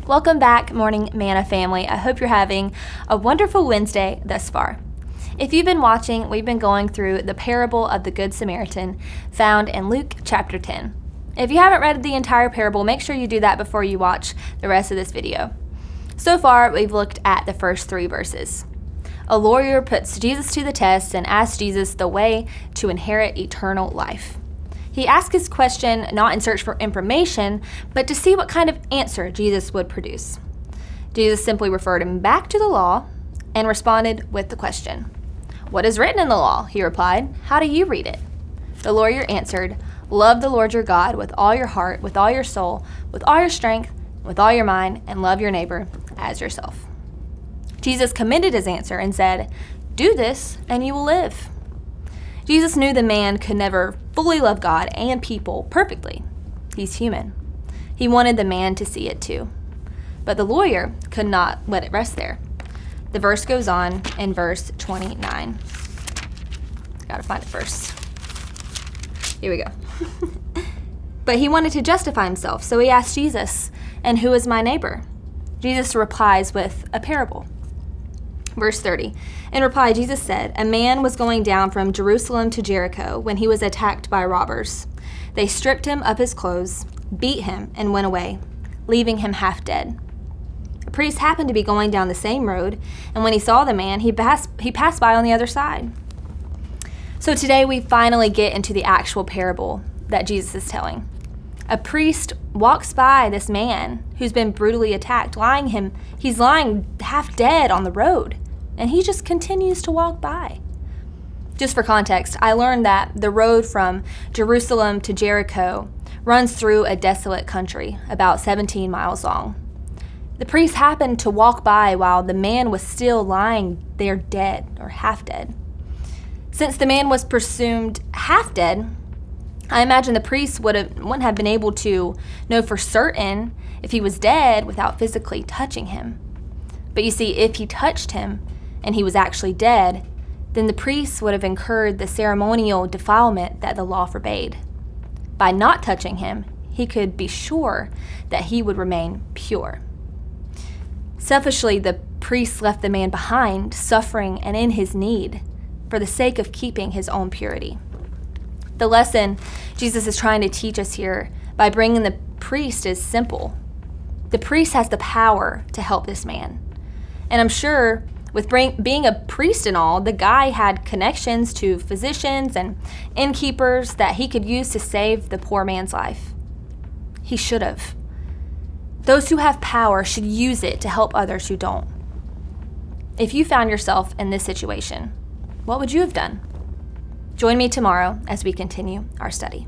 Welcome back, Morning Manna family. I hope you're having a wonderful Wednesday thus far. If you've been watching, we've been going through the parable of the Good Samaritan found in Luke chapter 10. If you haven't read the entire parable, make sure you do that before you watch the rest of this video. So far, we've looked at the first 3 verses. A lawyer puts Jesus to the test and asks Jesus the way to inherit eternal life. He asked his question not in search for information, but to see what kind of answer Jesus would produce. Jesus simply referred him back to the law and responded with the question. "What is written in the law?" he replied. "How do you read it?" The lawyer answered, "Love the Lord your God with all your heart, with all your soul, with all your strength, with all your mind, and love your neighbor as yourself." Jesus commended his answer and said, "Do this and you will live." Jesus knew the man could never fully love God and people perfectly. He's human. He wanted the man to see it too. But the lawyer could not let it rest there. The verse goes on in verse 29. Gotta find it first. Here we go. But he wanted to justify himself, so he asked Jesus, "And who is my neighbor?" Jesus replies with a parable. Verse 30. In reply, Jesus said, "A man was going down from Jerusalem to Jericho when he was attacked by robbers. They stripped him of his clothes, beat him, and went away, leaving him half dead. A priest happened to be going down the same road, and when he saw the man, he passed by on the other side." So today we finally get into the actual parable that Jesus is telling. A priest walks by this man who's been brutally attacked, he's lying half dead on the road, and he just continues to walk by. Just for context, I learned that the road from Jerusalem to Jericho runs through a desolate country, about 17 miles long. The priest happened to walk by while the man was still lying there dead or half dead. Since the man was presumed half dead, I imagine the priest wouldn't have been able to know for certain if he was dead without physically touching him. But you see, if he touched him and he was actually dead, then the priest would have incurred the ceremonial defilement that the law forbade. By not touching him, he could be sure that he would remain pure. Selfishly, the priest left the man behind, suffering and in his need, for the sake of keeping his own purity. The lesson Jesus is trying to teach us here by bringing the priest is simple. The priest has the power to help this man. And I'm sure with being a priest and all, the guy had connections to physicians and innkeepers that he could use to save the poor man's life. He should have. Those who have power should use it to help others who don't. If you found yourself in this situation, what would you have done? Join me tomorrow as we continue our study.